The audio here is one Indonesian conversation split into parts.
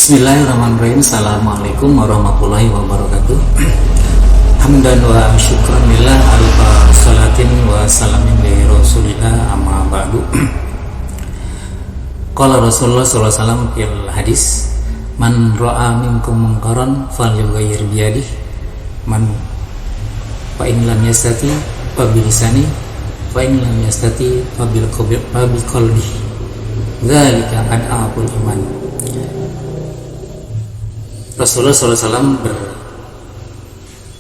Bismillahirrahmanirrahim. Assalamualaikum warahmatullahi wabarakatuh. Hamdan wa syukran lillah alfa salatin wa salamin li rasulillah amma ba'du. Qala Rasulullah sallallahu alaihi wasallam fil hadis, man ra'a minkum munkaran falyughayyir bi yadihi, man fa in lam yastati fa bi lisani, fa in lam yastati fa bil qalbihi. Dzalika ad'aful iman. Rasulullah SAW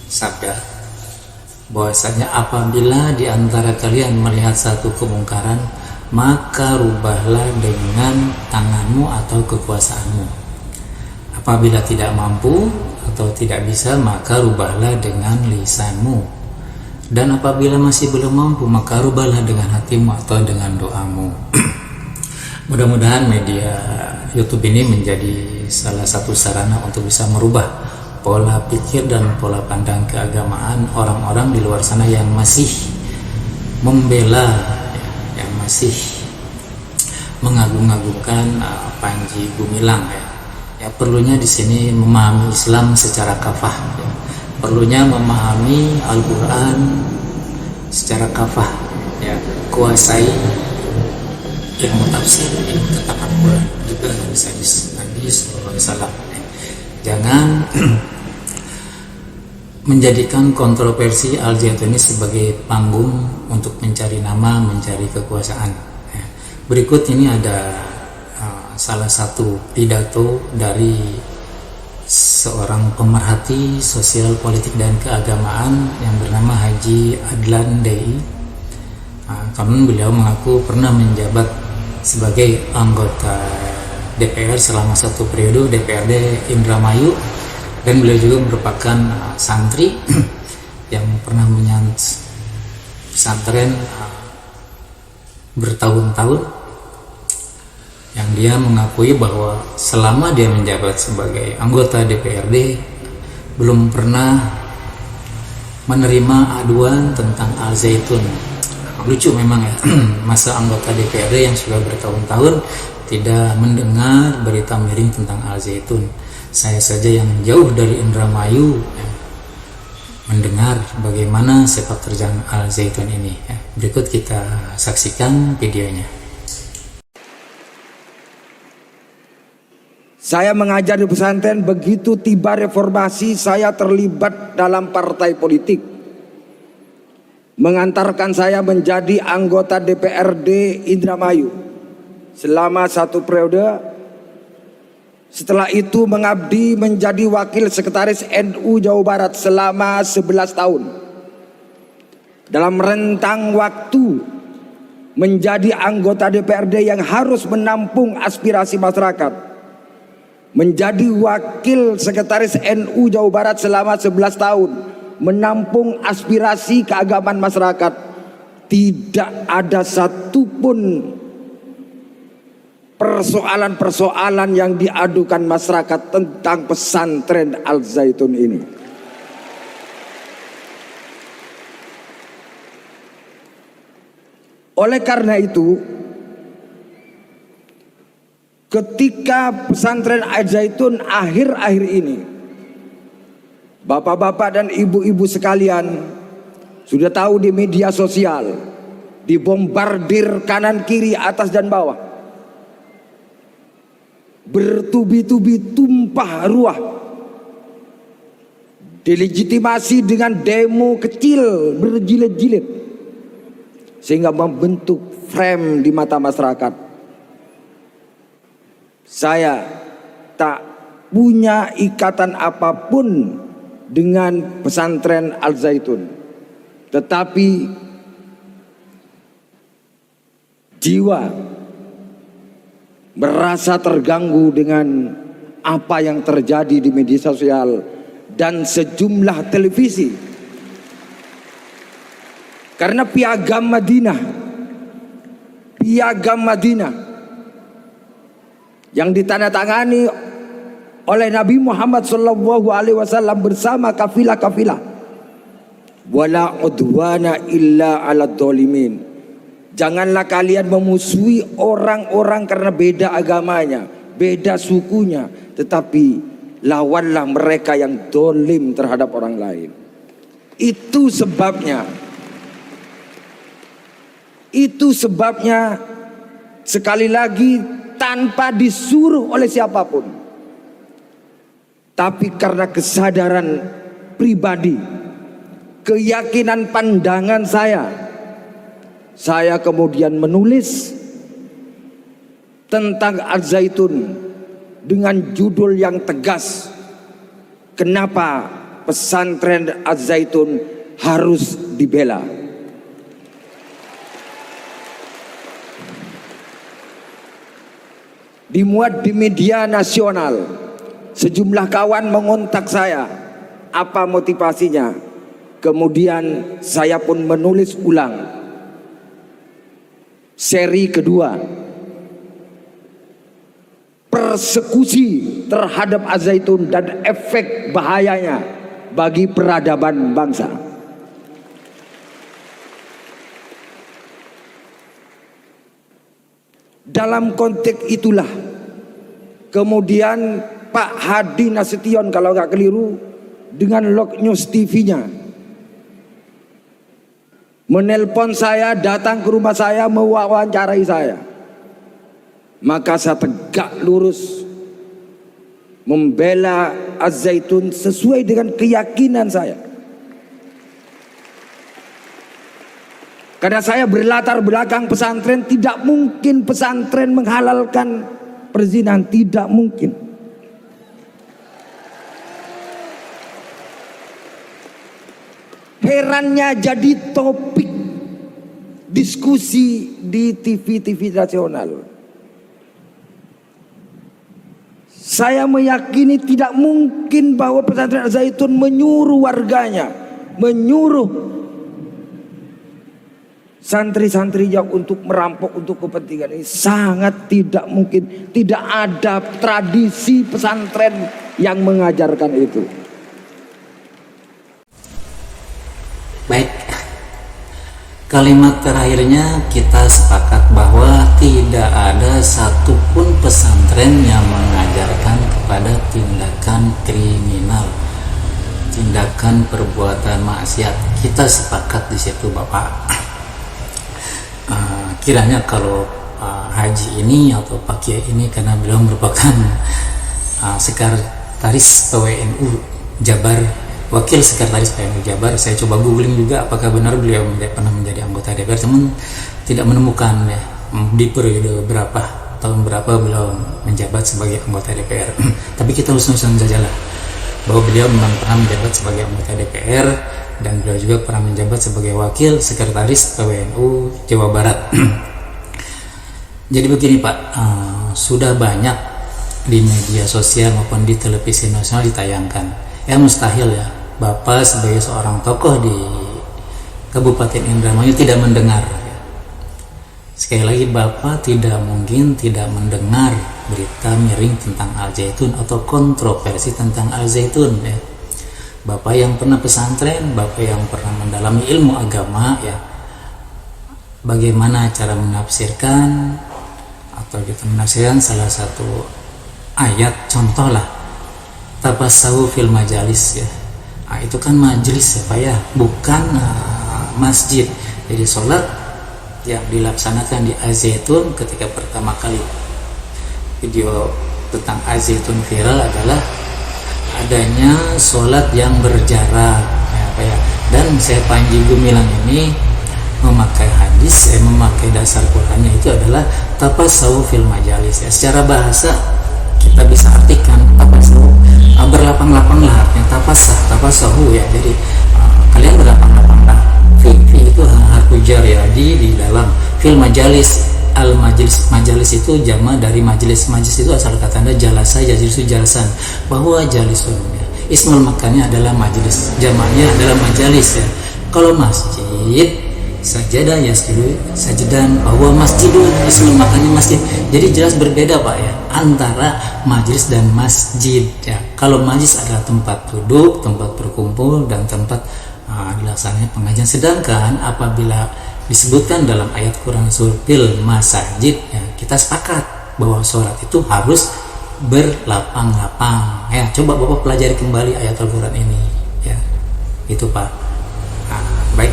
bersabda bahwasanya apabila di antara kalian melihat satu kemungkaran, maka rubahlah dengan tanganmu atau kekuasaanmu. Apabila tidak mampu atau tidak bisa, maka rubahlah dengan lisanmu. Dan apabila masih belum mampu, maka rubahlah dengan hatimu atau dengan doamu. Mudah-mudahan media YouTube ini menjadi salah satu sarana untuk bisa merubah pola pikir dan pola pandang keagamaan orang-orang di luar sana yang masih membela, yang masih mengagung-agungkan Panji Gumilang. Ya, perlunya di sini memahami Islam secara kafah. Ya. Perlunya memahami Al-Quran secara kafah. Ya, kuasai ilmu tafsir, ilmu tentang Al-Quran, juga hadis Nabi sallallahu alaihi wasallam. Jangan menjadikan kontroversi Al-Zaituni sebagai panggung untuk mencari nama, mencari kekuasaan. Berikut ini ada salah satu pidato dari seorang pemerhati sosial, politik, dan keagamaan yang bernama Haji Adlan Dei. Karena beliau mengaku pernah menjabat sebagai anggota DPR selama satu periode DPRD Indramayu, dan beliau juga merupakan santri yang pernah menyant pesantren bertahun-tahun, yang dia mengakui bahwa selama dia menjabat sebagai anggota DPRD belum pernah menerima aduan tentang Al-Zaitun. Lucu memang ya, masa anggota DPRD yang sudah bertahun-tahun tidak mendengar berita miring tentang Al-Zaitun. Saya saja yang jauh dari Indramayu mendengar bagaimana sepak terjang Al-Zaitun ini. Berikut kita saksikan videonya. Saya mengajar di pesantren, begitu tiba reformasi saya terlibat dalam partai politik, mengantarkan saya menjadi anggota DPRD Indramayu selama satu periode. Setelah itu mengabdi menjadi wakil sekretaris NU Jawa Barat selama 11 tahun. Dalam rentang waktu menjadi anggota DPRD yang harus menampung aspirasi masyarakat, menjadi wakil sekretaris NU Jawa Barat selama 11 tahun, menampung aspirasi keagamaan masyarakat, tidak ada satupun persoalan-persoalan yang diadukan masyarakat tentang pesantren Al-Zaitun ini. Oleh karena itu, ketika pesantren Al-Zaitun akhir-akhir ini, bapak-bapak dan ibu-ibu sekalian sudah tahu di media sosial, dibombardir kanan kiri, atas dan bawah, bertubi-tubi tumpah ruah, delegitimasi dengan demo kecil berjilid-jilid, sehingga membentuk frame di mata masyarakat. Saya tak punya ikatan apapun dengan pesantren Al-Zaitun, tetapi jiwa merasa terganggu dengan apa yang terjadi di media sosial dan sejumlah televisi, karena piagam Madinah yang ditandatangani oleh Nabi Muhammad SAW bersama kafilah-kafilah, wala udwana illa ala dhalimin. Janganlah kalian memusuhi orang-orang karena beda agamanya, beda sukunya, tetapi lawanlah mereka yang dolim terhadap orang lain. Itu sebabnya sekali lagi tanpa disuruh oleh siapapun, tapi karena kesadaran pribadi, keyakinan pandangan saya kemudian menulis tentang Al-Zaitun dengan judul yang tegas. Kenapa pesantren Al-Zaitun harus dibela? Dimuat di media nasional. Sejumlah kawan mengontak saya, apa motivasinya? Kemudian saya pun menulis ulang seri kedua, persekusi terhadap Al-Zaitun dan efek bahayanya bagi peradaban bangsa. Dalam konteks itulah kemudian Pak Hadi Nasution, kalau nggak keliru, dengan Lok News TV-nya menelpon saya, datang ke rumah saya, mewawancarai saya. Maka saya tegak lurus membela Al-Zaitun sesuai dengan keyakinan saya. Karena saya berlatar belakang pesantren, tidak mungkin pesantren menghalalkan perzinahan, tidak mungkin. Herannya jadi topik diskusi di TV-TV nasional. Saya meyakini tidak mungkin bahwa pesantren Al-Zaitun menyuruh warganya, menyuruh santri-santrinya untuk merampok untuk kepentingan ini. Sangat tidak mungkin. Tidak ada tradisi pesantren yang mengajarkan itu. Baik, kalimat terakhirnya kita sepakat bahwa tidak ada satupun pesantren yang mengajarkan kepada tindakan kriminal, tindakan perbuatan maksiat. Kita sepakat di situ, Bapak. Kiranya kalau Haji ini atau Pak Kiai ini, karena beliau merupakan sekretaris PWNU Jabar, wakil sekretaris PWNU Jabar, saya coba googling juga apakah benar beliau pernah menjadi anggota DPR, namun tidak menemukan ya di periode berapa, tahun berapa beliau menjabat sebagai anggota DPR. Tapi kita usul-usul sajalah bahwa beliau memang pernah menjabat sebagai anggota DPR, dan beliau juga pernah menjabat sebagai wakil sekretaris PWNU Jawa Barat. Jadi begini Pak, sudah banyak di media sosial maupun di televisi nasional ditayangkan, mustahil ya Bapak sebagai seorang tokoh di Kabupaten Indramayu tidak mendengar. Sekali lagi, Bapak tidak mungkin tidak mendengar berita miring tentang Al-Zaitun atau kontroversi tentang Al-Zaitun ya. Bapak yang pernah pesantren, Bapak yang pernah mendalami ilmu agama ya, bagaimana cara menafsirkan atau kita menafsirkan salah satu ayat, contoh lah tabasawu fil majalis ya. Itu kan majelis ya Pak ya, bukan masjid. Jadi sholat yang dilaksanakan di Al-Zaitun ketika pertama kali video tentang Al-Zaitun viral adalah adanya sholat yang berjarak ya Pak ya. Dan saya Panji Gumilang ini memakai hadis, memakai dasar Qurannya itu adalah tabasawu fil majalis ya. Secara bahasa kita bisa artikan tabasawu, berlapang-lapanglah artinya tabasahu ya. Jadi kalian berlapang-lapanglah. Fi itu harfu jar ya, di dalam fil majalis. Al majalis itu jama dari majelis. Majelis itu asal kata anda jalasa, jalisu jalasan, bahwa jalisun ya. Ismul makannya adalah majelis, jamaknya adalah majalis ya. Kalau masjid sajadah yasjudu sajadan, bahwa masjidun ismul makannya masjid. Jadi jelas berbeda Pak ya antara majelis dan masjid ya. Kalau majelis adalah tempat duduk, tempat berkumpul, dan tempat dilaksanakan pengajian. Sedangkan apabila disebutkan dalam ayat Quran surah fil masajid ya, kita sepakat bahwa sholat itu harus berlapang-lapang. Ya, coba Bapak pelajari kembali ayat Al-Quran ini. Ya, itu Pak. Baik,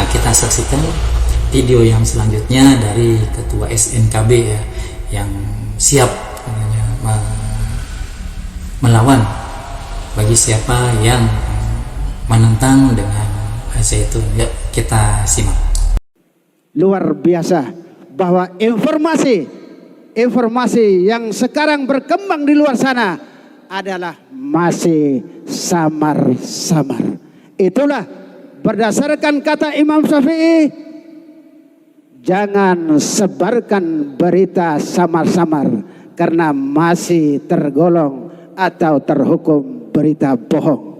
kita saksikan video yang selanjutnya dari Ketua SNKB ya, yang siap melawan bagi siapa yang menentang dengan Zaitun. Yuk kita simak. Luar biasa bahwa informasi yang sekarang berkembang di luar sana adalah masih samar-samar. Itulah berdasarkan kata Imam Syafi'i, jangan sebarkan berita samar-samar karena masih tergolong atau terhukum berita bohong.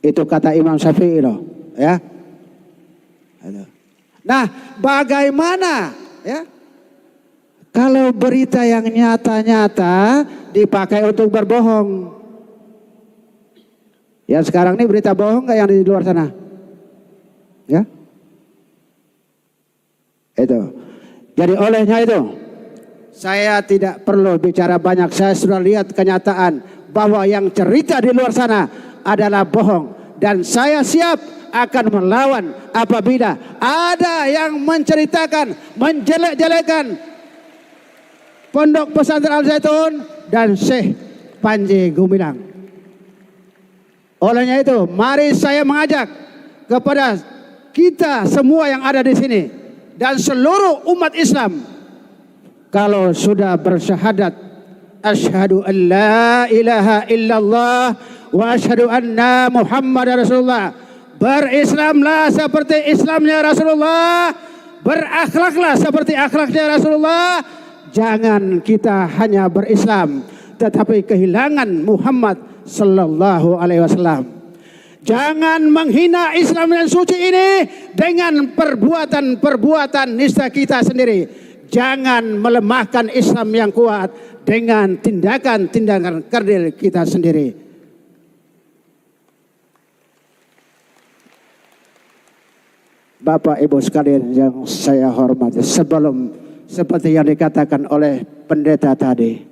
Itu kata Imam Syafi'i loh, ya. Nah, bagaimana ya kalau berita yang nyata-nyata dipakai untuk berbohong? Ya sekarang ini berita bohong nggak yang di luar sana? Ya, itu. Jadi olehnya itu, saya tidak perlu bicara banyak. Saya sudah lihat kenyataan bahwa yang cerita di luar sana adalah bohong, dan saya siap akan melawan apabila ada yang menceritakan, menjelek-jelekan Pondok Pesantren Al Zaitun dan Syekh Panji Gumilang. Olehnya itu, mari saya mengajak kepada kita semua yang ada di sini dan seluruh umat Islam, kalau sudah bersyahadat asyhadu an la ilaha illallah wa asyhadu anna Muhammadar Rasulullah, berislamlah seperti Islamnya Rasulullah, berakhlaklah seperti akhlaknya Rasulullah. Jangan kita hanya berislam tetapi kehilangan Muhammad sallallahu alaihi wasallam. Jangan menghina Islam yang suci ini dengan perbuatan-perbuatan nista kita sendiri. Jangan melemahkan Islam yang kuat dengan tindakan-tindakan kerdil kita sendiri. Bapak Ibu sekalian yang saya hormati, sebelum seperti yang dikatakan oleh pendeta tadi,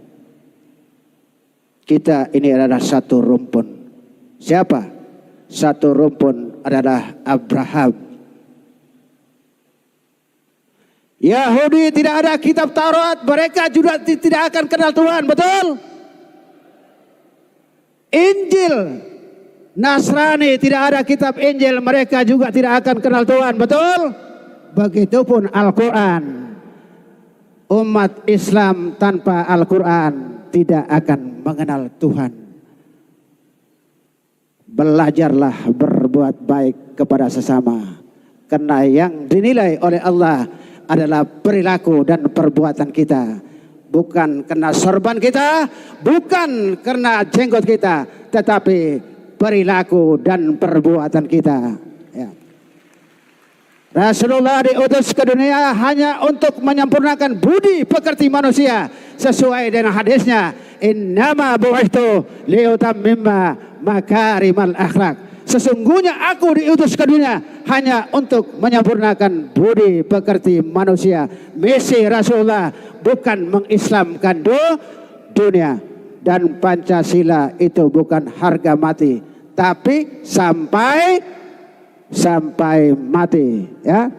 kita ini adalah satu rumpun. Siapa? Satu rumpun adalah Abraham. Yahudi tidak ada kitab Taurat, mereka juga tidak akan kenal Tuhan, betul? Injil, Nasrani tidak ada kitab Injil, mereka juga tidak akan kenal Tuhan, betul? Begitupun Al-Quran. Umat Islam tanpa Al-Quran tidak akan mengenal Tuhan. Belajarlah berbuat baik kepada sesama, karena yang dinilai oleh Allah adalah perilaku dan perbuatan kita, bukan karena sorban kita, bukan karena jenggot kita, tetapi perilaku dan perbuatan kita. Ya. Rasulullah diutus ke dunia hanya untuk menyempurnakan budi pekerti manusia sesuai dengan hadisnya, innama bu'ithtu liutammima makarimal akhlak. Sesungguhnya aku diutus ke dunia hanya untuk menyempurnakan budi pekerti manusia. Misi Rasulullah bukan mengislamkan dunia. Dan Pancasila itu bukan harga mati, tapi sampai mati. Ya,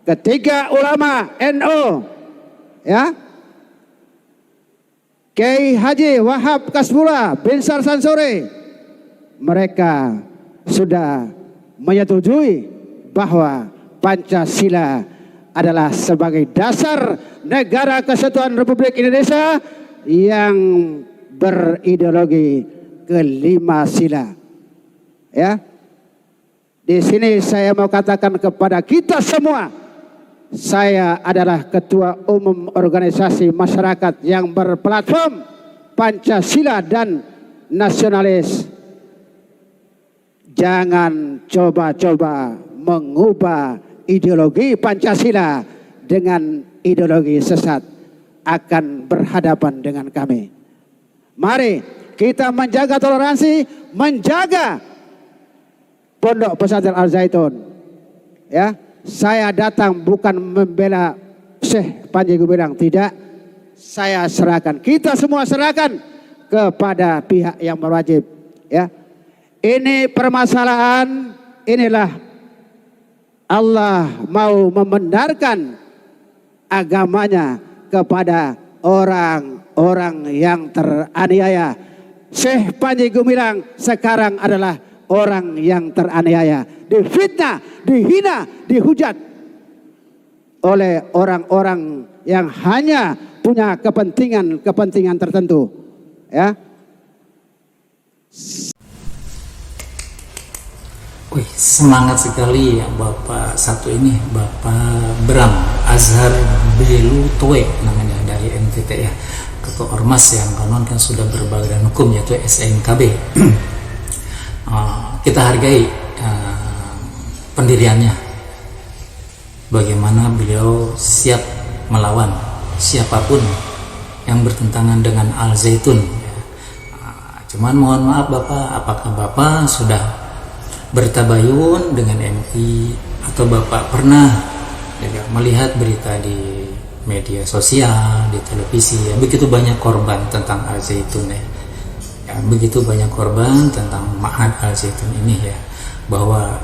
ketiga ulama NU, ya, Kiai Haji Wahab Kasbula bin Sar Sansori, mereka sudah menyetujui bahwa Pancasila adalah sebagai dasar negara kesatuan Republik Indonesia yang berideologi kelima sila. Ya, di sini saya mau katakan kepada kita semua, saya adalah ketua umum organisasi masyarakat yang berplatform Pancasila dan nasionalis. Jangan coba-coba mengubah ideologi Pancasila dengan ideologi sesat, akan berhadapan dengan kami. Mari kita menjaga toleransi, menjaga Pondok Pesantren Al Zaitun. Ya, saya datang bukan membela Syekh Panji Gumilang, tidak. saya serahkan, kita semua serahkan kepada pihak yang berwajib. Ya, ini permasalahan, inilah Allah mau membenarkan agamanya kepada orang-orang yang teraniaya. Syekh Panji Gumilang sekarang adalah orang yang teraniaya, difitnah, dihina, dihujat oleh orang-orang yang hanya punya kepentingan tertentu. Ya. Wih, semangat sekali ya Bapak satu ini, Bapak Bram Azhar Belutoe namanya, dari NTT ya, Ketua Ormas yang konon kan sudah berbadan hukum yaitu SNKB. Kita hargai pendiriannya, bagaimana beliau siap melawan siapapun yang bertentangan dengan Al Zaitun. Cuman mohon maaf Bapak, apakah Bapak sudah bertabayun dengan MI atau Bapak pernah juga melihat berita di media sosial, di televisi ya, begitu banyak korban tentang Al Zaitun ya. Begitu banyak korban tentang Ma'had Al Zaitun ini ya, bahwa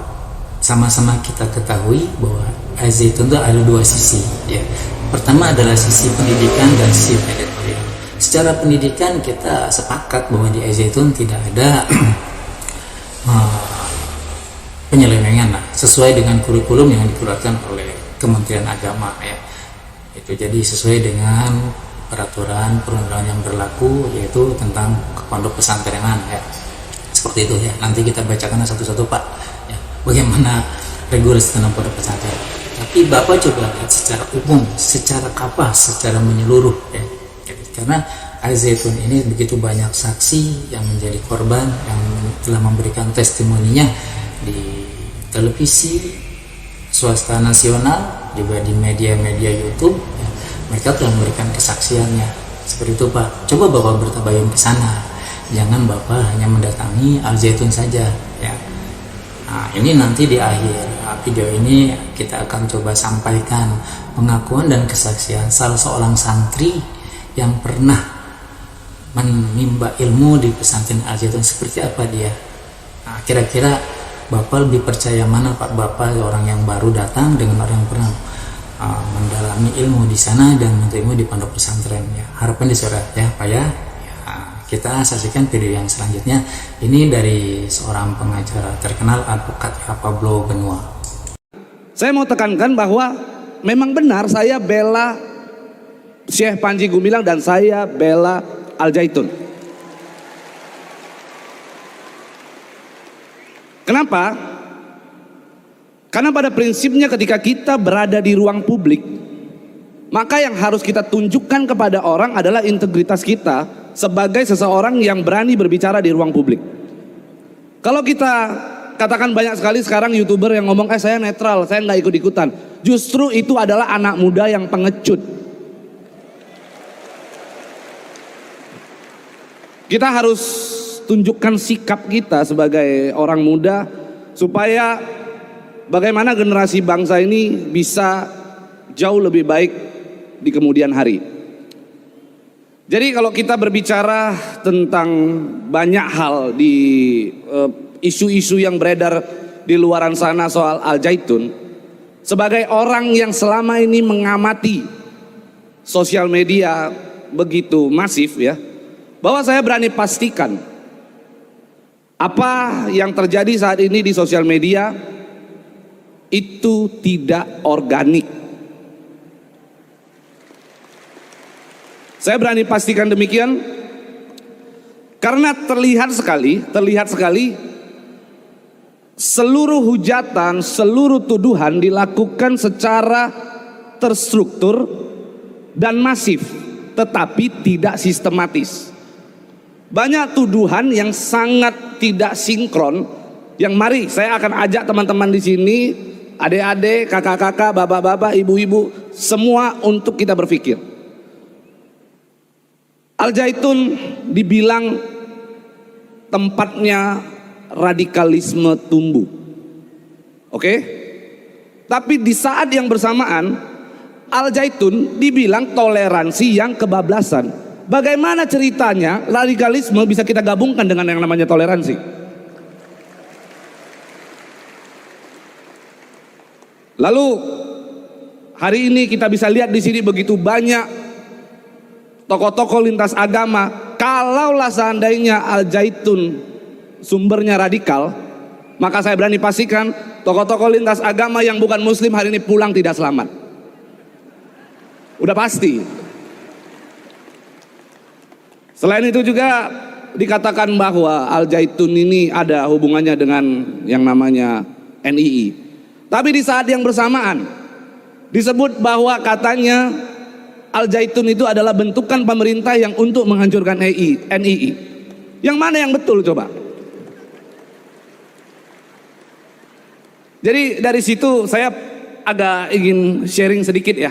sama-sama kita ketahui bahwa Al Zaitun itu ada dua sisi ya. Pertama adalah sisi pendidikan dan sisi editorial. Secara pendidikan kita sepakat bahwa di Al Zaitun tidak ada penyelewengan lah, sesuai dengan kurikulum yang dikeluarkan oleh Kementerian Agama ya. Itu jadi sesuai dengan peraturan perundang-undangan yang berlaku, yaitu tentang pondok pesantrenan ya, seperti itu ya. Nanti kita bacakan satu-satu Pak ya, bagaimana regulasi tentang pondok pesantren. Tapi Bapak coba lihat secara umum, secara kapal, secara menyeluruh ya. Karena Al Zaitun ini begitu banyak saksi yang menjadi korban, yang telah memberikan testimoninya di televisi swasta nasional, juga di media-media YouTube ya. Mereka telah memberikan kesaksiannya seperti itu Pak. Coba Bapak bertabayun ke sana, jangan Bapak hanya mendatangi Al Zaitun saja ya. Nah, ini nanti di akhir video ini kita akan coba sampaikan pengakuan dan kesaksian salah seorang santri yang pernah menimba ilmu di pesantren Al Zaitun, seperti apa dia. Nah, kira-kira Bapak lebih percaya mana Pak? Bapak orang yang baru datang dengan orang yang pernah mendalami ilmu di sana dan menuntut ilmu di pondok pesantren ya. Harapan disurat ya Pak ya. Kita saksikan video yang selanjutnya. Ini dari seorang pengacara terkenal, advokat Pablo Benua. Saya mau tekankan bahwa memang benar saya bela Syekh Panji Gumilang dan saya bela Al Zaitun. Kenapa? Karena pada prinsipnya ketika kita berada di ruang publik, maka yang harus kita tunjukkan kepada orang adalah integritas kita sebagai seseorang yang berani berbicara di ruang publik. Kalau kita katakan banyak sekali sekarang YouTuber yang ngomong saya netral, saya nggak ikut-ikutan. Justru itu adalah anak muda yang pengecut. Kita harus tunjukkan sikap kita sebagai orang muda supaya bagaimana generasi bangsa ini bisa jauh lebih baik di kemudian hari. Jadi kalau kita berbicara tentang banyak hal di isu-isu yang beredar di luaran sana soal Al Zaitun, sebagai orang yang selama ini mengamati sosial media begitu masif ya, bahwa saya berani pastikan apa yang terjadi saat ini di sosial media itu tidak organik. Saya berani pastikan demikian karena terlihat sekali seluruh hujatan, seluruh tuduhan dilakukan secara terstruktur dan masif, tetapi tidak sistematis. Banyak tuduhan yang sangat tidak sinkron, yang mari saya akan ajak teman-teman di sini, adik-adik, kakak-kakak, bapak-bapak, ibu-ibu, semua untuk kita berpikir. Al Zaitun dibilang tempatnya radikalisme tumbuh. Oke? Tapi di saat yang bersamaan Al-Zaitun dibilang toleransi yang kebablasan. Bagaimana ceritanya radikalisme bisa kita gabungkan dengan yang namanya toleransi? Lalu hari ini kita bisa lihat di sini begitu banyak tokoh-tokoh lintas agama. Kalaulah seandainya Al-Zaitun sumbernya radikal, maka saya berani pastikan tokoh-tokoh lintas agama yang bukan muslim hari ini pulang tidak selamat. Udah pasti. Selain itu juga dikatakan bahwa Al-Zaitun ini ada hubungannya dengan yang namanya NII. Tapi di saat yang bersamaan disebut bahwa katanya Al-Zaitun itu adalah bentukan pemerintah yang untuk menghancurkan NII. Yang mana yang betul coba? Jadi dari situ saya agak ingin sharing sedikit ya.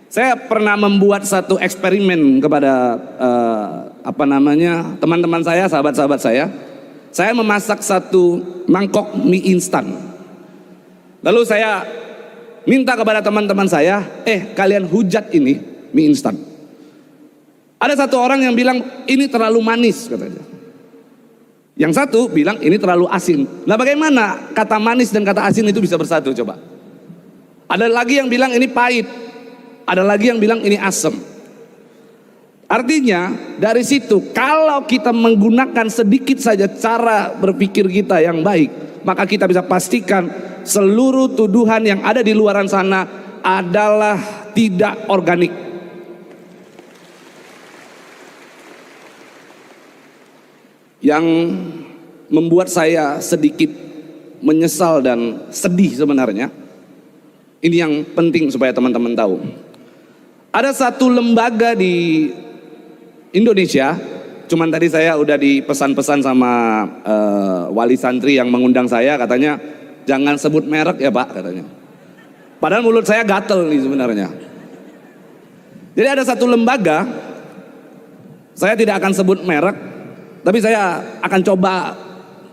Saya pernah membuat satu eksperimen kepada teman-teman saya, sahabat-sahabat saya. Saya memasak satu mangkok mie instan. Lalu saya minta kepada teman-teman saya, kalian hujat ini mie instan. Ada satu orang yang bilang ini terlalu manis katanya. Yang satu bilang ini terlalu asin. Nah bagaimana kata manis dan kata asin itu bisa bersatu coba? Ada lagi yang bilang ini pahit. Ada lagi yang bilang ini asam. Artinya dari situ kalau kita menggunakan sedikit saja cara berpikir kita yang baik, maka kita bisa pastikan seluruh tuduhan yang ada di luaran sana adalah tidak organik. Yang membuat saya sedikit menyesal dan sedih sebenarnya, ini yang penting supaya teman-teman tahu. Ada satu lembaga di Indonesia, cuman tadi saya udah dipesan-pesan sama wali santri yang mengundang saya, katanya jangan sebut merek ya Pak, katanya. Padahal mulut saya gatel nih sebenarnya. Jadi ada satu lembaga, saya tidak akan sebut merek, tapi saya akan coba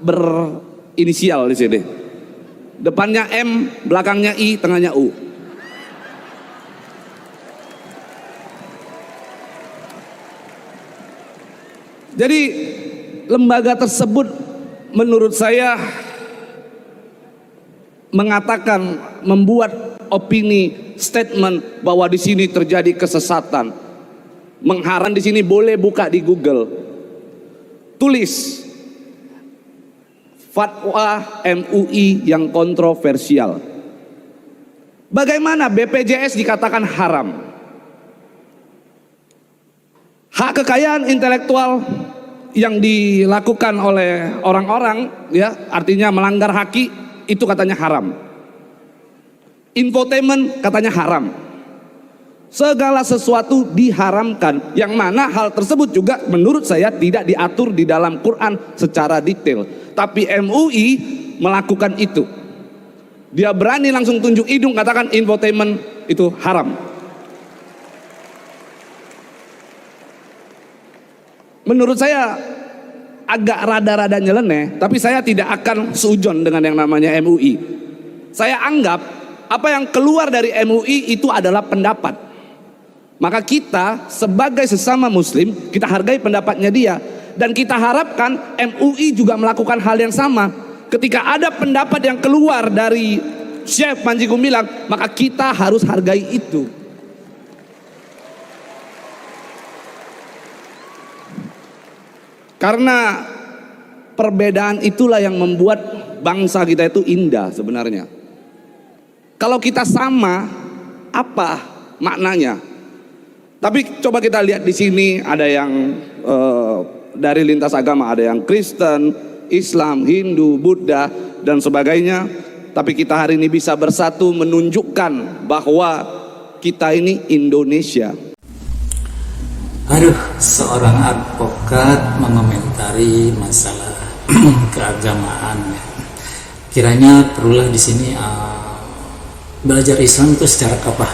berinisial di sini. Depannya M, belakangnya I, tengahnya U. Jadi lembaga tersebut menurut saya mengatakan, membuat opini statement bahwa di sini terjadi kesesatan. Mengharam di sini, boleh buka di Google. Tulis fatwa MUI yang kontroversial. Bagaimana BPJS dikatakan haram? Hak kekayaan intelektual yang dilakukan oleh orang-orang, ya, artinya melanggar haki, itu katanya haram. Infotainment katanya haram. Segala sesuatu diharamkan, yang mana hal tersebut juga menurut saya tidak diatur di dalam Quran secara detail. Tapi MUI melakukan itu. Dia berani langsung tunjuk hidung katakan infotainment itu haram. Menurut saya agak rada-rada nyeleneh, tapi saya tidak akan seujon dengan yang namanya MUI. Saya anggap apa yang keluar dari MUI itu adalah pendapat. Maka kita sebagai sesama muslim, kita hargai pendapatnya dia. Dan kita harapkan MUI juga melakukan hal yang sama. Ketika ada pendapat yang keluar dari Syekh Panji Gumilang, maka kita harus hargai itu. Karena perbedaan itulah yang membuat bangsa kita itu indah sebenarnya. Kalau kita sama, apa maknanya? Tapi coba kita lihat di sini ada yang dari lintas agama, ada yang Kristen, Islam, Hindu, Buddha dan sebagainya. Tapi kita hari ini bisa bersatu menunjukkan bahwa kita ini Indonesia. Aduh, seorang advokat mengomentari masalah keagamaan. Kiranya perlulah di sini belajar Islam itu secara apa?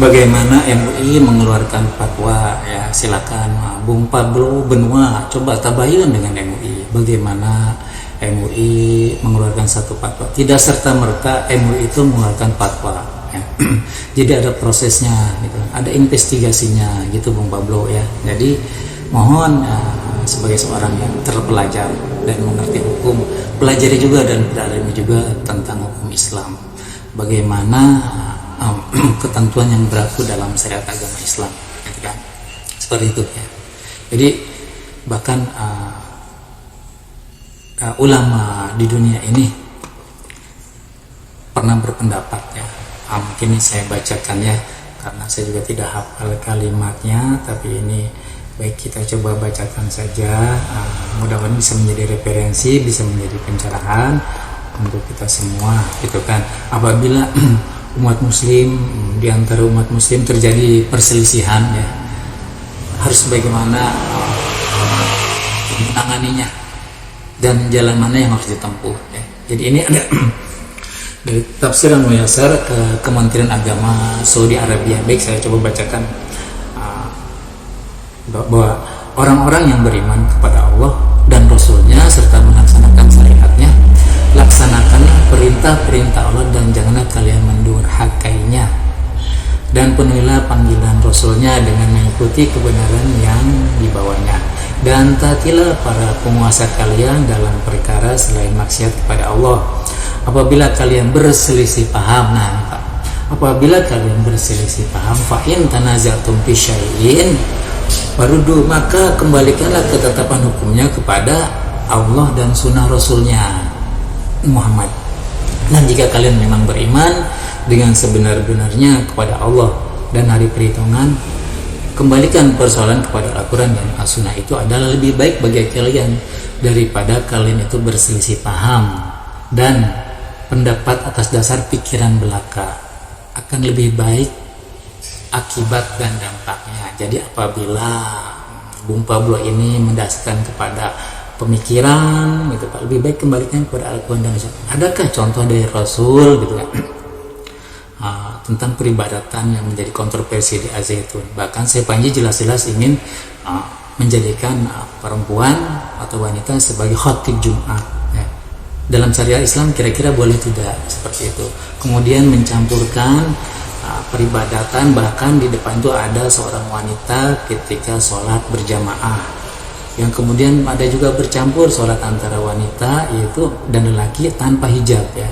Bagaimana MUI mengeluarkan fatwa, ya silakan Bung Pablo Benua coba tabayun dengan MUI. Bagaimana MUI mengeluarkan satu fatwa? Tidak serta merta MUI itu mengeluarkan fatwa. ya. Jadi ada prosesnya gitu, ada investigasinya gitu Bung Pablo ya. Jadi mohon sebagai seorang yang terpelajar dan mengerti hukum, pelajari juga dan berdalami juga tentang hukum Islam, bagaimana ketentuan yang berlaku dalam syariat agama Islam ya. Seperti itu ya. Jadi bahkan ulama di dunia ini pernah berpendapat ya, mungkin ini saya bacakan ya karena saya juga tidak hafal kalimatnya, tapi ini baik kita coba bacakan saja, mudah-mudahan bisa menjadi referensi, bisa menjadi pencerahan untuk kita semua gitu kan. Apabila umat muslim, di antara umat muslim terjadi perselisihan ya, harus bagaimana menanganinya dan jalan mana yang harus ditempuh ya. Jadi ini ada dari Tafsir Al-Muyassar ke Kementerian Agama Saudi Arabia. Baik, saya coba bacakan bahwa orang-orang yang beriman kepada Allah dan Rasulnya serta melaksanakan syariatnya, laksanakanlah perintah-perintah Allah dan janganlah kalian mendurhakainya, dan penuhilah panggilan Rasulnya dengan mengikuti kebenaran yang dibawanya, dan taatilah para penguasa kalian dalam perkara selain maksiat kepada Allah. Apabila kalian berselisih paham, apabila kalian berselisih paham, fa'in tanazatum fi syai'in faruddu, maka kembalikanlah ketetapan hukumnya kepada Allah dan sunnah Rasulnya Muhammad. Dan jika kalian memang beriman dengan sebenar-benarnya kepada Allah dan hari perhitungan, kembalikan persoalan kepada Al-Quran dan As-Sunnah. Itu adalah lebih baik bagi kalian daripada kalian itu berselisih paham dan pendapat atas dasar pikiran belaka. Akan lebih baik akibat dan dampaknya. Jadi apabila Bung Pablo ini mendasarkan kepada pemikiran gitu Pak, lebih baik kembalikan kepada Al-Quran dan Sunnah. Adakah contoh dari Rasul gitu kan, tentang peribadatan yang menjadi kontroversi di Az-Zaitun? Bahkan saya Panji jelas-jelas ingin menjadikan perempuan atau wanita sebagai khatib Jumat ya. Dalam syariat Islam kira-kira boleh tidak seperti itu? Kemudian mencampurkan peribadatan, bahkan di depan itu ada seorang wanita ketika sholat berjamaah, yang kemudian ada juga bercampur sholat antara wanita yaitu dan lelaki tanpa hijab ya,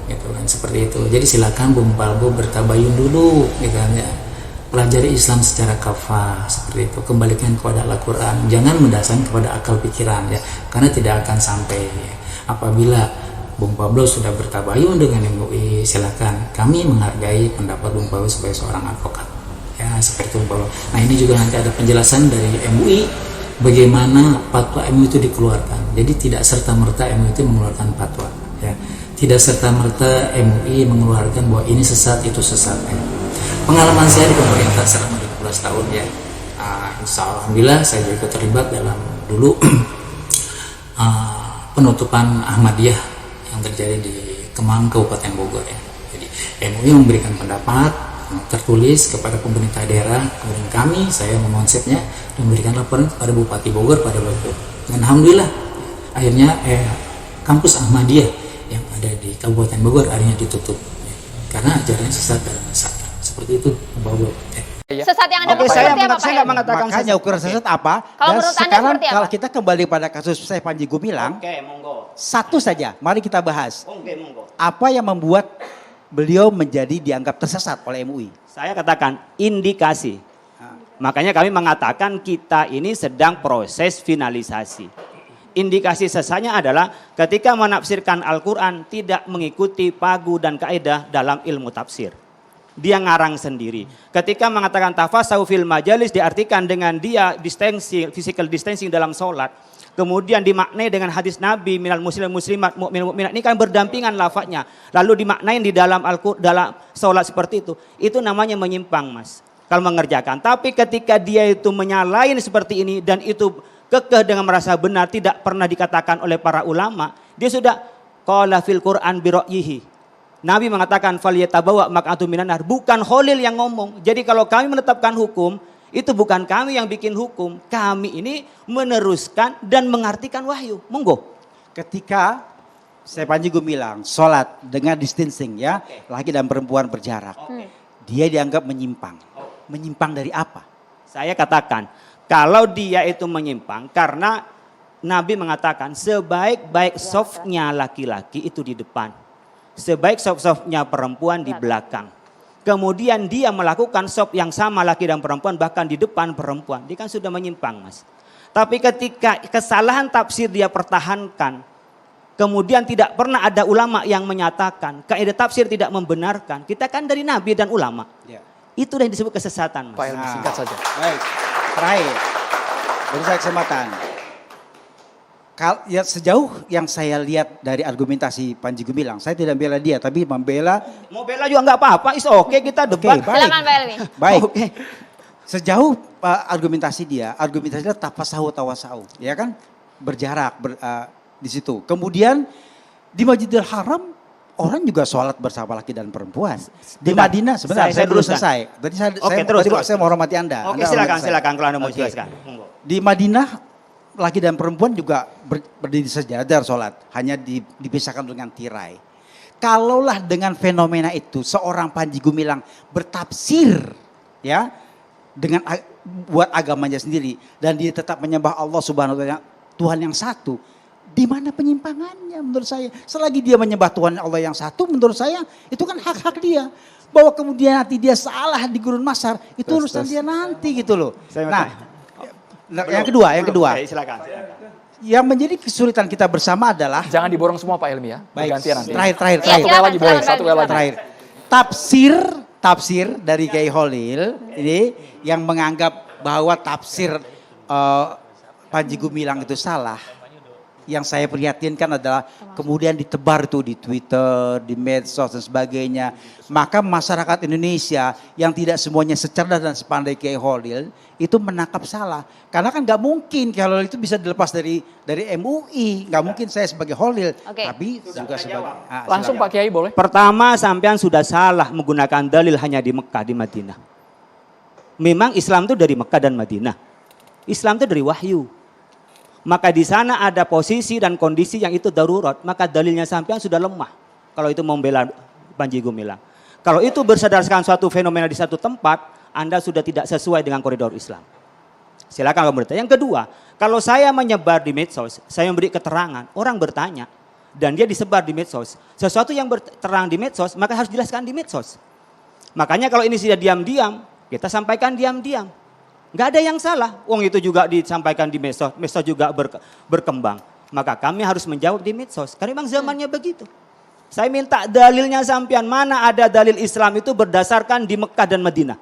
gitu kan, seperti itu. Jadi silakan Bung Pablo bertabayun dulu gitu kan ya, pelajari Islam secara kafah seperti itu, kembalikan kepada Al-Quran, jangan mendasarkan kepada akal pikiran ya, karena tidak akan sampai ya. Apabila Bung Pablo sudah bertabayun dengan MUI, silakan, kami menghargai pendapat Bung Pablo sebagai seorang advokat ya, seperti itu Bung Pablo. Nah ini juga nanti ada penjelasan dari MUI bagaimana fatwa MUI itu dikeluarkan. Jadi tidak serta-merta MUI itu mengeluarkan fatwa ya, tidak serta-merta MUI mengeluarkan bahwa ini sesat itu sesat ya. Pengalaman saya di pemerintah selama 15 tahun ya, Alhamdulillah saya juga terlibat dalam dulu penutupan Ahmadiyah yang terjadi di Kemang, Kabupaten Bogor ya. Jadi MUI memberikan pendapat tertulis kepada pemerintah daerah, kemudian kami, saya mengonsepnya dan memberikan laporan kepada Bupati Bogor pada waktu itu. Dan alhamdulillah akhirnya kampus Ahmadiyah yang ada di Kabupaten Bogor akhirnya ditutup ya, karena ajarannya sesat dan sesat. Seperti itu Bogor. Sesat yang Anda Oke, maksud saya seperti apa, Pak? nggak mengatakan Makanya ukuran sesat apa? Kalau Dan menurut Anda sekarang seperti apa? kalau kita kembali pada kasus saya Panji Gumilang, Oke, monggo. satu saja, mari kita bahas. Oke, monggo. Apa yang membuat beliau menjadi dianggap tersesat oleh MUI? Saya katakan indikasi. Makanya kami mengatakan kita ini sedang proses finalisasi. Indikasi sesatnya adalah ketika menafsirkan Al-Quran tidak mengikuti pagu dan kaidah dalam ilmu tafsir. Dia ngarang sendiri. Ketika mengatakan tafasahu fil majalis diartikan dengan dia physical distancing dalam sholat. Kemudian dimaknai dengan hadis Nabi minal muslim muslimat mu'min mu'minat, ini kan berdampingan lafadznya. Lalu dimaknain di dalam dalam sholat seperti itu. Itu namanya menyimpang Mas. Kalau mengerjakan. Tapi ketika dia itu menyalahin seperti ini dan itu kekeh dengan merasa benar, tidak pernah dikatakan oleh para ulama, dia sudah qala fil Qur'an bi ra'yihi. Nabi mengatakan falyatabawa maq'atu minan nar, bukan Khalil yang ngomong. Jadi kalau kami menetapkan hukum, itu bukan kami yang bikin hukum. Kami ini meneruskan dan mengartikan wahyu. Monggo. Ketika Saya Panji Gumilang, sholat dengan distancing ya, laki dan perempuan berjarak. Dia dianggap menyimpang. Menyimpang dari apa? Saya katakan, kalau dia itu menyimpang karena Nabi mengatakan sebaik-baik softnya laki-laki itu di depan. Sebaik soft-softnya perempuan di belakang. Kemudian dia melakukan soft yang sama laki dan perempuan bahkan di depan perempuan. Dia kan sudah menyimpang, Mas. Tapi ketika kesalahan tafsir dia pertahankan, kemudian tidak pernah ada ulama yang menyatakan kaidah tafsir tidak membenarkan. Kita kan dari Nabi dan ulama. Ya. Itu yang disebut kesesatan, Mas. Pak Helmi, singkat saja. Baik, terakhir. Beri saya kesempatan. Ya, sejauh yang saya lihat dari argumentasi Panji Gumilang, saya tidak membela dia, tapi membela. Mau bela juga nggak apa-apa, is oke kita debat. baik. Silakan Pak Helmi. Baik. Oke. Sejauh argumentasinya tafasau tawasau, ya kan? Berjarak di situ. Kemudian di Masjidil Haram orang juga sholat bersama laki dan perempuan. Di Bentar, Madinah sebentar saya belum teruskan. selesai. Tadi Terus. saya menghormati Anda. Oke, Anda hormati saya. silakan kalau Anda mau Oke. jelaskan. Di Madinah laki dan perempuan juga berdiri sejajar sholat, hanya dipisahkan dengan tirai. Kalaulah dengan fenomena itu seorang Panji Gumilang bertafsir ya dengan buat agamanya sendiri dan dia tetap menyembah Allah Subhanahu wa taala Tuhan yang satu, di mana penyimpangannya menurut saya? Selagi dia menyembah Tuhan Allah yang satu, menurut saya itu kan hak-hak dia. Bahwa kemudian nanti dia salah di gurun masar, itu urusan dia nanti gitu loh. Yang kedua. Oke, silakan. Yang menjadi kesulitan kita bersama adalah Jangan diborong semua Pak Helmi ya. baik, Bergantian nanti. terakhir. Satu Silakan, W lagi boleh, silakan, satu W lagi. Terakhir. Tafsir dari Kiai Holil ini yang menganggap bahwa tafsir Panji Gumilang itu salah. Yang saya prihatinkan adalah kemudian ditebar tuh di Twitter, di medsos dan sebagainya. Maka masyarakat Indonesia yang tidak semuanya secerdas dan sepandai Kiai Holil itu menangkap salah. Karena kan nggak mungkin Kiai Holil itu bisa dilepas dari MUI. Nggak mungkin saya sebagai Holil, Oke. tapi juga sebagai Langsung Pak Kiai boleh? Pertama, sampean sudah salah menggunakan dalil hanya di Mekah, di Madinah. Memang Islam itu dari Mekah dan Madinah. Islam itu dari wahyu. Maka di sana ada posisi dan kondisi yang itu darurat, maka dalilnya sampean sudah lemah. Kalau itu membela Panji Gumilang. Kalau itu berdasarkan suatu fenomena di satu tempat, Anda sudah tidak sesuai dengan koridor Islam. Silakan kamu bertanya. Yang kedua, kalau saya menyebar di medsos, saya memberi keterangan, orang bertanya, dan dia disebar di medsos. Sesuatu yang terang di medsos, maka harus dijelaskan di medsos. Makanya kalau ini sudah diam-diam, kita sampaikan diam-diam. Nggak ada yang salah, wong itu juga disampaikan di medsos, medsos juga berkembang. Maka kami harus menjawab di medsos, karena memang zamannya begitu. Saya minta dalilnya sampean, mana ada dalil Islam itu berdasarkan di Mekah dan Madinah.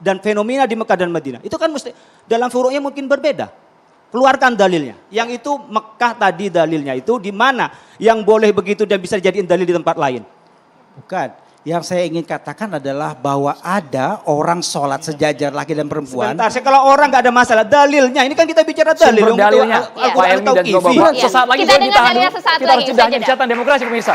Dan fenomena di Mekah dan Madinah, itu kan mesti dalam furu'nya mungkin berbeda. Keluarkan dalilnya, yang itu Mekah tadi dalilnya itu di mana yang boleh begitu dan bisa dijadiin dalil di tempat lain. Bukan. Yang saya ingin katakan adalah bahwa ada orang sholat sejajar laki dan perempuan. Sebentar, kalau orang nggak ada masalah, dalilnya, ini kan kita bicara dalil. Sumber dalilnya Pak Helmi dan juga Bapak. Iya. Sesaat lagi Kita boleh dengar ditahan dalilnya dulu. sesaat Kita harus lagi, jeda usai jeda. catatan demokrasi pemirsa.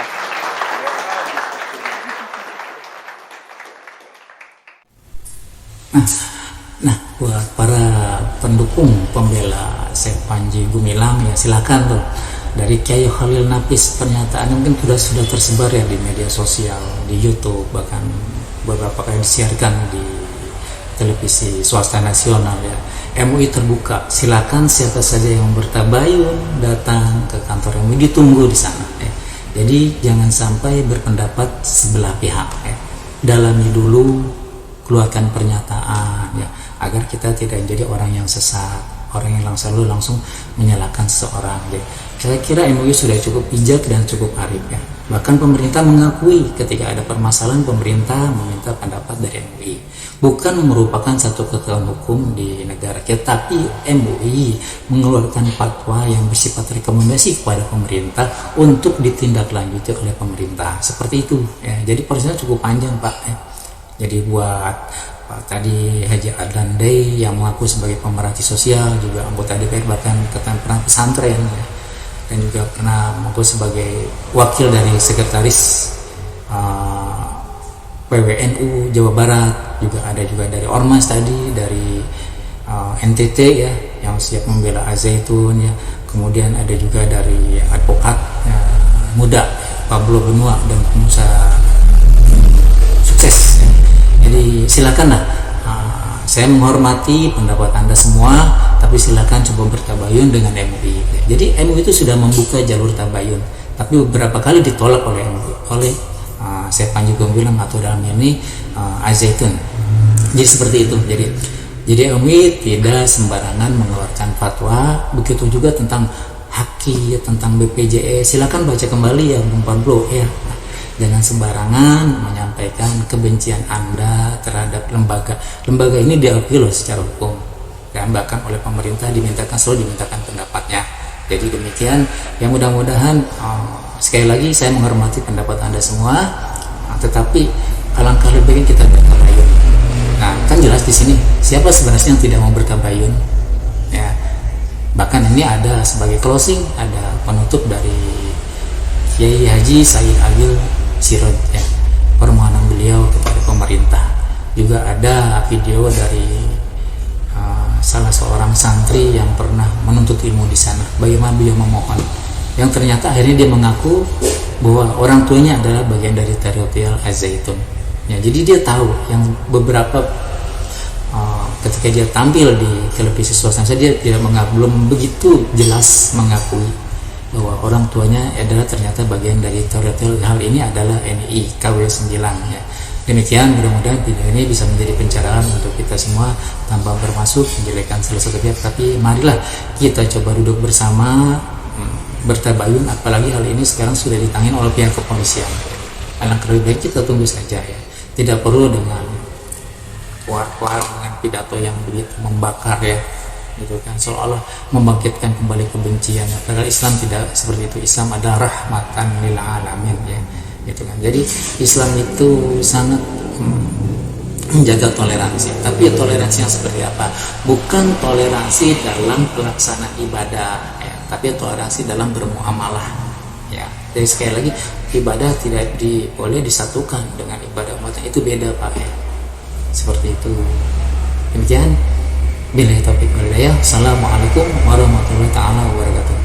Nah, buat para pendukung pembela Syekh Panji Gumilang ya silakan tuh. Dari Kiai Holil Nafis pernyataannya mungkin sudah tersebar ya di media sosial, di YouTube, bahkan beberapa kali disiarkan di televisi swasta nasional ya. MUI terbuka, silakan siapa saja yang bertabayun datang ke kantor MUI, ditunggu di sana ya. Jadi jangan sampai berpendapat sebelah pihak ya. Dalami dulu, keluarkan pernyataan ya, agar kita tidak jadi orang yang sesat, orang yang langsung menyalahkan seseorang ya. Saya kira MUI sudah cukup bijak dan cukup arif ya. Bahkan pemerintah mengakui ketika ada permasalahan pemerintah meminta pendapat dari MUI. Bukan merupakan satu kekuatan hukum di negara kita, tapi MUI mengeluarkan fatwa yang bersifat rekomendasi kepada pemerintah untuk ditindaklanjuti oleh pemerintah. Seperti itu ya. Jadi prosesnya cukup panjang Pak ya. Jadi buat Pak tadi Haji Adlan Day yang mengaku sebagai pemerhati sosial, juga anggota DPR, bahkan ketua pernah pesantren ya. Dan juga pernah mengaku sebagai wakil dari sekretaris PWNU Jawa Barat, juga ada juga dari Ormas tadi, dari NTT ya yang siap membela Al-Zaitun ya. Kemudian ada juga dari advokat muda, Pablo Benua, dan pengusaha sukses. Jadi silakanlah, saya menghormati pendapat Anda semua, tapi silakan coba bertabayun dengan MUI. Jadi MUI itu sudah membuka jalur tabayun, tapi beberapa kali ditolak oleh MUI, oleh saya Panji Gumilang atau dalam ini Al-Zaitun. Jadi seperti itu. Jadi MUI tidak sembarangan mengeluarkan fatwa. Begitu juga tentang Haki, tentang BPJS. Silakan baca kembali ya Bung Pablo ya. Jangan sembarangan menyampaikan kebencian Anda terhadap lembaga. Lembaga ini diakui loh secara hukum. Dan bahkan oleh pemerintah selalu dimintakan pendapatnya. Jadi demikian. Ya mudah-mudahan sekali lagi saya menghormati pendapat Anda semua. Tetapi alangkah lebih baik kita bertabayun. Nah, kan jelas di sini siapa sebenarnya yang tidak mau bertabayun? Ya, bahkan ini ada sebagai closing, ada penutup dari Kiai Haji Said Agil Siroj, ya, permohonan beliau kepada pemerintah. Juga ada video dari salah seorang santri yang pernah menuntut ilmu di sana. Bagaimana beliau memohon, yang ternyata akhirnya dia mengaku bahwa orang tuanya adalah bagian dari teritorial Az-Zaitun. Ya, jadi dia tahu yang beberapa ketika dia tampil di televisi swasta dia belum begitu jelas mengakui bahwa orang tuanya adalah ternyata bagian dari teritorial. Hal ini adalah NI KW9 ya. Demikian, mudah-mudahan video ini bisa menjadi pencerahan untuk kita semua tanpa bermaksud menjelekkan salah satu pihak, tapi marilah kita coba duduk bersama bertabayun, apalagi hal ini sekarang sudah ditangani oleh pihak kepolisian. Alangkah lebih baik kita tunggu saja ya. Tidak perlu dengan kuar-kuar dengan pidato yang begitu membakar ya, gitu kan, seolah-olah membangkitkan kembali kebencian. Padahal Islam tidak seperti itu. Islam adalah rahmatan lil alamin ya, gitu kan. Jadi Islam itu sangat menjaga toleransi. Tapi toleransi yang seperti apa? Bukan toleransi dalam pelaksanaan ibadah ya, tapi toleransi dalam bermuamalah ya. Jadi sekali lagi, ibadah tidak boleh disatukan dengan ibadah umat, itu beda Pak ya. Seperti itu. Demikian, billahi taufiq wal hidayah. Assalamualaikum warahmatullahi taala wabarakatuh.